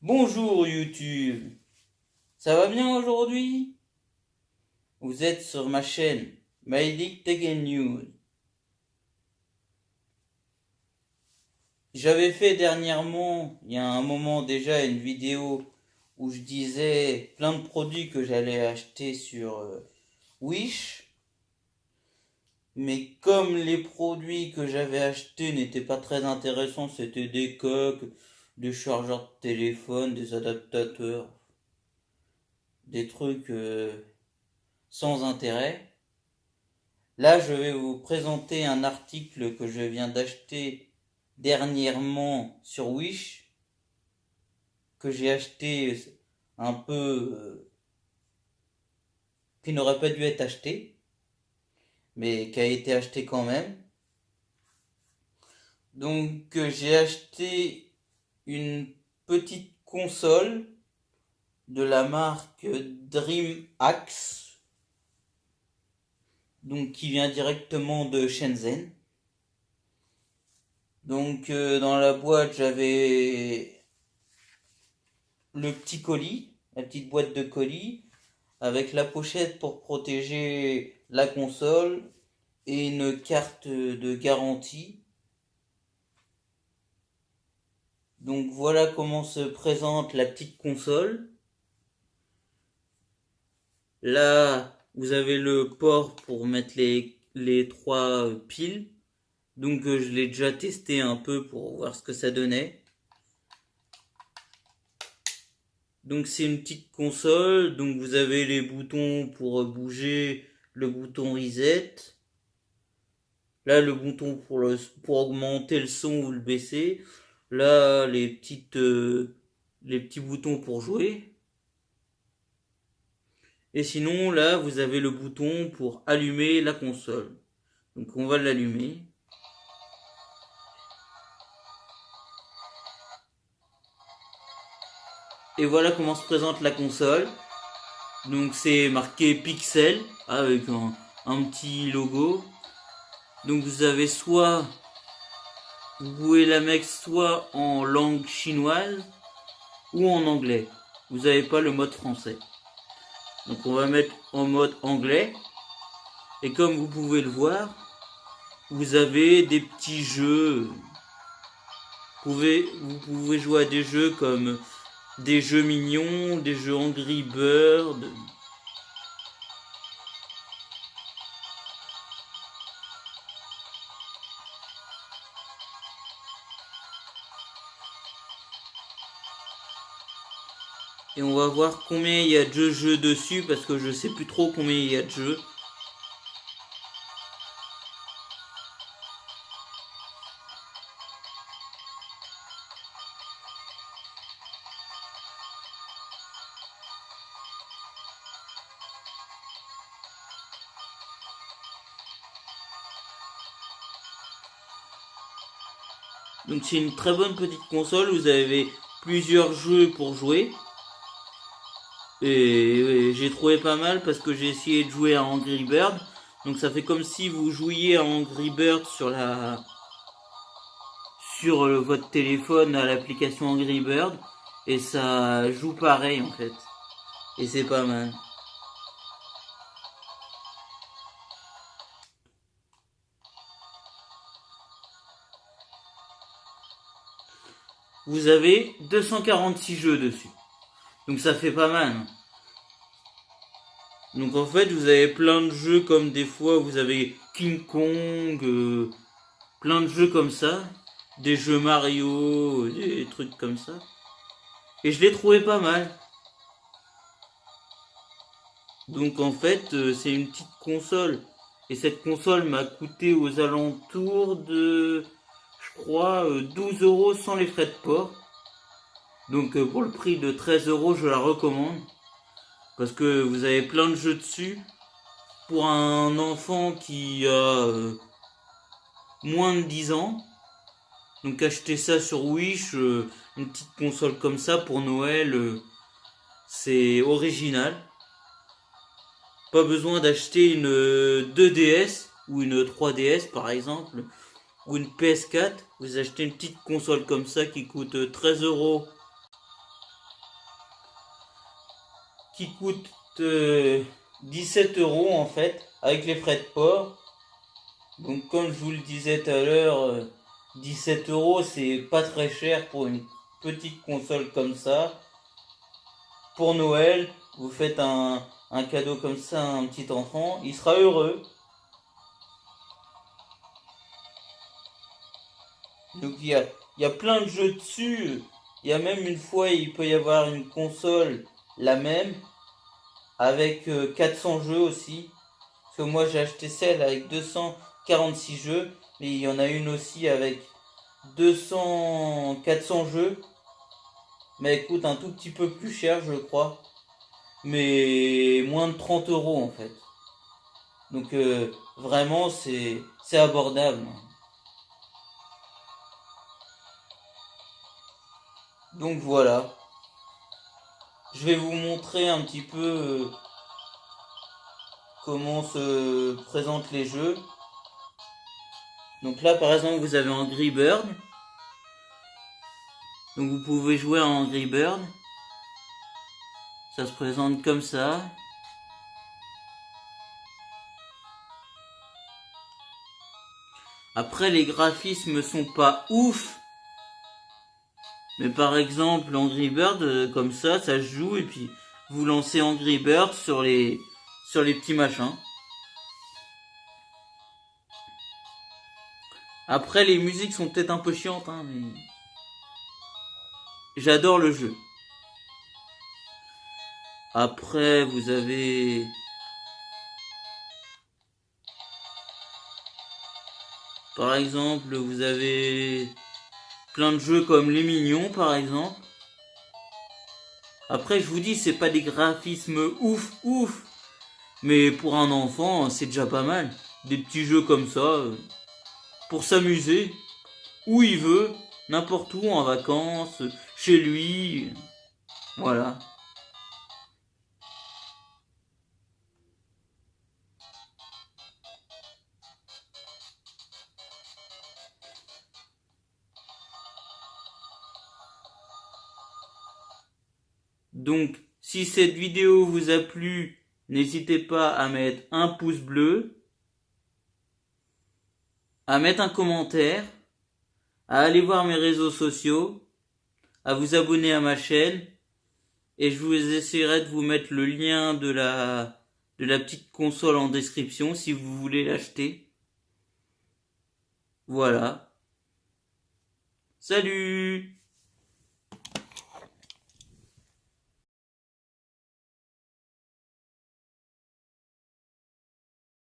Bonjour YouTube, ça va bien aujourd'hui? Vous êtes sur ma chaîne My Tech News. J'avais fait dernièrement, il y a un moment déjà, une vidéo où je disais plein de produits que j'allais acheter sur Wish. Mais comme les produits que j'avais achetés n'étaient pas très intéressants, c'était des coques, des chargeurs de téléphone, des adaptateurs, des trucs sans intérêt. Là, je vais vous présenter un article que je viens d'acheter dernièrement sur Wish, que j'ai acheté un peu, qui n'aurait pas dû être acheté, mais qui a été acheté quand même. Donc, j'ai acheté une petite console de la marque DreamHack, donc qui vient directement de Shenzhen. Donc, dans la boîte, j'avais le petit colis, la petite boîte de colis, avec la pochette pour protéger la console et une carte de garantie. Donc voilà comment se présente la petite console. Là, vous avez le port pour mettre les trois piles. Donc je l'ai déjà testé un peu pour voir ce que ça donnait. Donc c'est une petite console, donc vous avez les boutons pour bouger, le bouton reset. Là le bouton pour augmenter le son ou le baisser. Là les petits boutons pour jouer. Et sinon là vous avez le bouton pour allumer la console. Donc on va l'allumer. Et voilà comment se présente la console. Donc c'est marqué Pixel avec un petit logo. Donc vous avez vous pouvez la mettre soit en langue chinoise ou en anglais. Vous n'avez pas le mode français. Donc on va mettre en mode anglais. Et comme vous pouvez le voir, vous avez des petits jeux. Vous pouvez jouer à des jeux comme des jeux mignons, des jeux Angry Bird. Et on va voir combien il y a de jeux dessus parce que je sais plus trop combien il y a de jeux. Donc c'est une très bonne petite console, vous avez plusieurs jeux pour jouer. Et j'ai trouvé pas mal parce que j'ai essayé de jouer à Angry Bird. Donc ça fait comme si vous jouiez à Angry Bird sur votre téléphone à l'application Angry Bird. Et ça joue pareil en fait. Et c'est pas mal. Vous avez 246 jeux dessus. Donc ça fait pas mal. Donc en fait vous avez plein de jeux comme des fois vous avez King Kong, plein de jeux comme ça. Des jeux Mario, des trucs comme ça. Et je l'ai trouvé pas mal. Donc en fait c'est une petite console. Et cette console m'a coûté aux alentours de, je crois, 12 euros sans les frais de port. Donc pour le prix de 13 euros je la recommande. Parce que vous avez plein de jeux dessus. Pour un enfant qui a moins de 10 ans. Donc acheter ça sur Wish, une petite console comme ça pour Noël, c'est original. Pas besoin d'acheter une 2DS ou une 3DS par exemple, ou une PS4. Vous achetez une petite console comme ça qui coûte 13 euros qui coûte 17 € en fait, avec les frais de port. Donc comme je vous le disais tout à l'heure, 17 € c'est pas très cher pour une petite console comme ça. Pour Noël, vous faites un cadeau comme ça à un petit enfant, il sera heureux. Donc il y a plein de jeux dessus. Il y a même une fois, il peut y avoir une console, la même, avec 400 jeux aussi. Parce que moi j'ai acheté celle avec 246 jeux, mais il y en a une aussi avec 400 jeux. Mais elle coûte un tout petit peu plus cher, je crois. Mais moins de 30 € en fait. Donc vraiment c'est abordable. Donc voilà. Je vais vous montrer un petit peu comment se présentent les jeux. Donc là par exemple vous avez Angry Bird. Donc vous pouvez jouer à Angry Bird. Ça se présente comme ça. Après les graphismes sont pas ouf. Mais par exemple Angry Bird comme ça se joue et puis vous lancez Angry Bird sur les petits machins. Après les musiques sont peut-être un peu chiantes hein, mais j'adore le jeu. Après vous avez par exemple vous avez plein de jeux comme Les Mignons par exemple. Après je vous dis c'est pas des graphismes ouf. Mais pour un enfant c'est déjà pas mal. Des petits jeux comme ça. Pour s'amuser. Où il veut. N'importe où en vacances. Chez lui. Voilà. Donc, si cette vidéo vous a plu, n'hésitez pas à mettre un pouce bleu, à mettre un commentaire, à aller voir mes réseaux sociaux, à vous abonner à ma chaîne, et je vous essaierai de vous mettre le lien de la petite console en description si vous voulez l'acheter. Voilà. Salut!